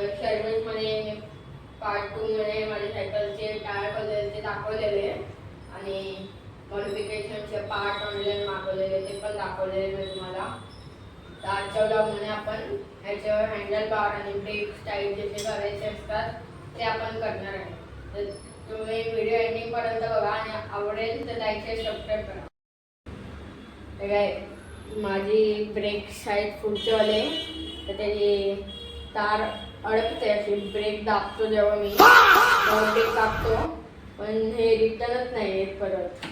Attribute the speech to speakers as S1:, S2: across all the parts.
S1: सर्विसमध्ये part 2 मध्ये माझ्या सायकलचे टायर बदलते दाखवलेले आणि मॉडिफिकेशनचे पार्ट ऑनलाईन मागवलेले ते पण दाखवलेले मी तुम्हाला. तर आजच्या व्लॉगमध्ये आपण ह्याच्यावर हँडल बार आणि ब्रेक स्टाईल जसे करायचे असतात ते आपण करणार आहे. तर तुम्ही व्हिडिओ एंडिंगपर्यंत बघा आणि आवडेल तर लाईक आणि सबस्क्राईब करा. तर काय माझी ब्रेक साईड पुढचेवाले तर त्याची तार अडकते अशी. ब्रेक दाबतो जेव्हा मी ब्रेक दाबतो पण हे रिटर्नच नाही येत परत.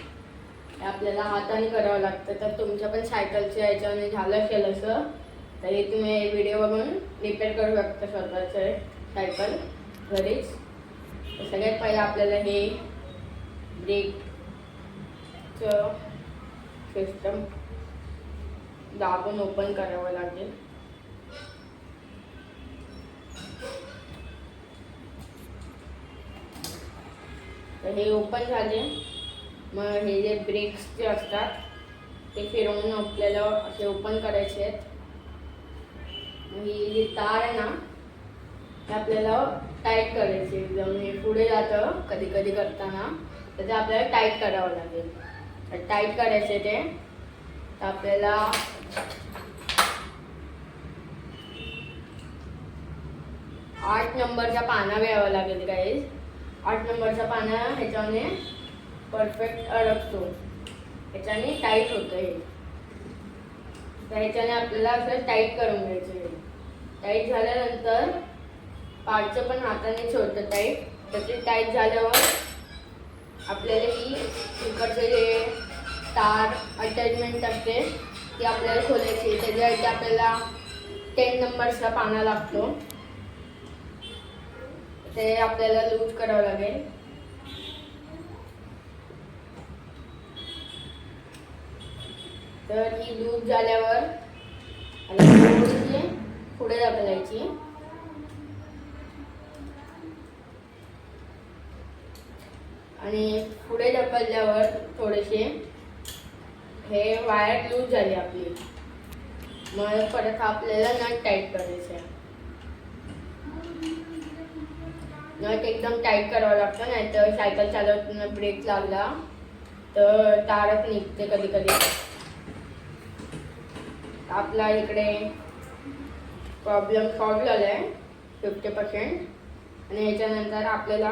S1: आपल्याला हाताने करावं लागतं. तर तुमच्या पण सायकलच्या याच्याने झालं असेल असं तरी तुम्ही व्हिडिओ बघून रिपेअर करू शकता स्वतःचे सायकल घरीच. तर सगळ्यात पहिले आपल्याला हे ब्रेकचं सिस्टम दाबून ओपन करावं लागेल. तर हे ओपन झाले. मग हे जे ब्रेक्स जे असतात ते फिरवून आपल्याला असे ओपन करायचे आहेत. ही जी तार आहे ना ते आपल्याला टाईट करायची एकदम. हे पुढे जातं कधी कधी करताना तर ते आपल्याला टाईट करावं लागेल. तर टाईट करायचे ते तर आपल्याला 8 नंबरचा पाना घ्यावा लागेल. गाईज 8 नंबरचा पाना ह्याच्याने परफेक्ट अडकतो. ह्याच्याने टाईट होतं हे. तर ह्याच्याने आपल्याला असं टाईट करून घ्यायचं. हे टाईट झाल्यानंतर पाठचं पण हाताने सोडतं टाईट. तर ते टाईट झाल्यावर आपल्याला ही इकडचे जे तार अटॅचमेंट असते ती आपल्याला खोलायची. त्याच्यासाठी आपल्याला 10 नंबरचा पाना लागतो. ते आपल्याला लूज करावं लागेल. तर ही लूज झाल्यावर थोडीशी पुढे ढकलायची आणि पुढे ढकलल्यावर थोडेसे हे वायर लूज झाली आपली. मग परत आपल्याला नट टाईट करायचं आहे. नट एकदम टाईट करावं लागतं नाहीतर सायकल चालवताना ब्रेक लागला तर तारच निघते कधी कधी. आपला इकडे प्रॉब्लेम सॉल्व झाला आहे 50%. आणि ह्याच्यानंतर आपल्याला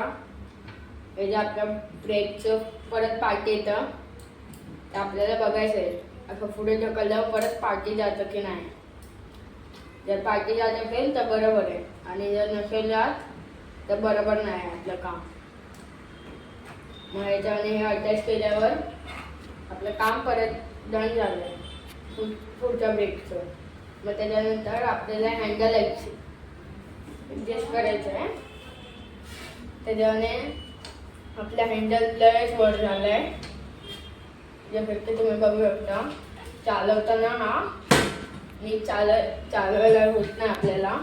S1: हे जे आपल्या ब्रेकचं परत पार्टी येतं ते आपल्याला बघायचं आहे. असं पुढे ढकलल्यावर परत पार्टी जातं की नाही. जर पार्टी जात असेल तर बरोबर आहे आणि जर नसेल जात तर बरोबर नाही आहे आपलं काम. मग ह्याच्याने हे अटॅच केल्यावर आपलं काम परत डन झालं आहे पुढच्या ब्रेकचं. मग त्याच्यानंतर आपल्याला हँडल ॲडजस्ट करायचं आहे. त्याच्याने आपल्या हँडल लयच वर झालं आहे. जसं की तुम्ही बघू शकता. चालवताना हा नीट चालवायला होत नाही आपल्याला.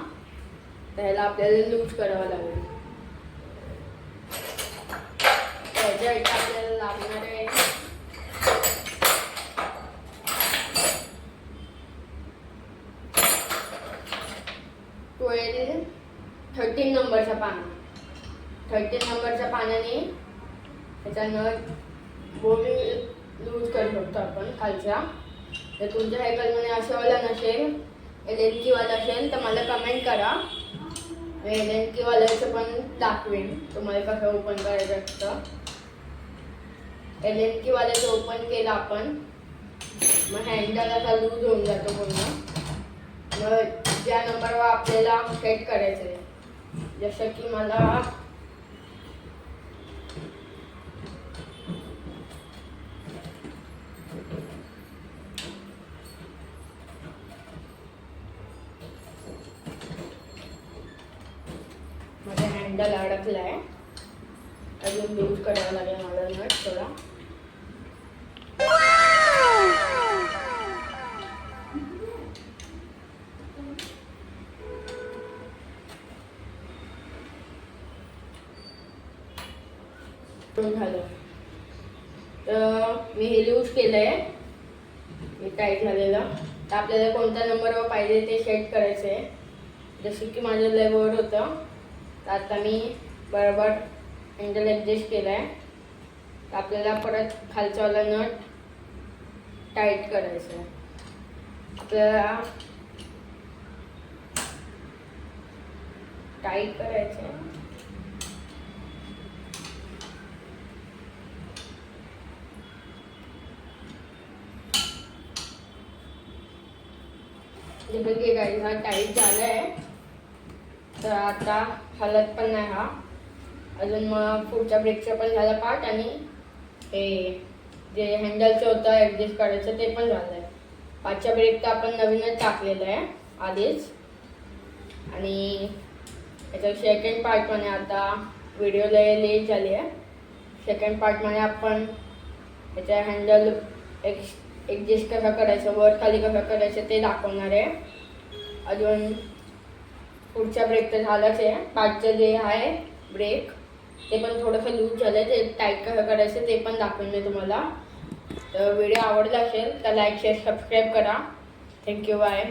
S1: त्याला आपल्याला लूज करावं लागेल. त्याच्यासाठी आपल्याला लागणार आहे 13 नंबरचा पाना. 13 नंबरच्या पानाने त्याचा नट बोल्ट लूज करू शकतो आपण खालच्या. जर तुमच्या सायकलमध्ये अशावाला नसेल LNK वाला असेल तर मला कमेंट करा. LNK वाल्याचं पण दाखवेन तुम्हाला कसं ओपन करायचं असतं. LNK वाल्याचं ओपन केलं आपण मग हँडल असा लूज होऊन जातो पूर्ण. मग ज्या नंबरवर आपल्याला सेट करायचं आहे जसं की मला माझा हँडल अडकला आहे. अजून लूज करावं लागेल मला नट थोडा. झालं तर मी हे लूज केलंय. हे टाईट झालेलं. तर आपल्याला कोणत्या नंबरवर पाहिजे ते सेट करायचं आहे. जसं की माझं लय वर होतं, तर आता मी बरोबर हँडल ॲडजस्ट केलं आहे. तर आपल्याला परत खालचावाला नट टाईट करायचं आहे. आपल्याला टाईट करायचं आहे. जसं की गाईज हा टाईट झाला आहे, तर आता हलत पण नाही हा. अजून मग पुढच्या ब्रेकचं पण झालं पार्ट आणि हे जे हँडलचं होतं ॲडजस्ट करायचं ते पण झालं आहे. पाचच्या ब्रेक तर आपण नवीनच टाकलेलं आहे आधीच. आणि याच्या सेकंड पार्टमध्ये आता व्हिडिओला लेट झाली आहे. सेकंड पार्टमध्ये आपण याच्या हँडल ॲडजस्ट कसा करायचं, वर खाली कसं करायचं ते दाखवणार आहे. अजून पुढच्या ब्रेक तर झालंच आहे. पाचचं जे आहे ब्रेक ते पण थोडंसं लूज झालं आहे, ते टाईट कसं करायचं ते पण दाखवेन मी तुम्हाला. तर व्हिडिओ आवडला असेल तर लाईक शेअर सबस्क्राईब करा. Thank you, bye.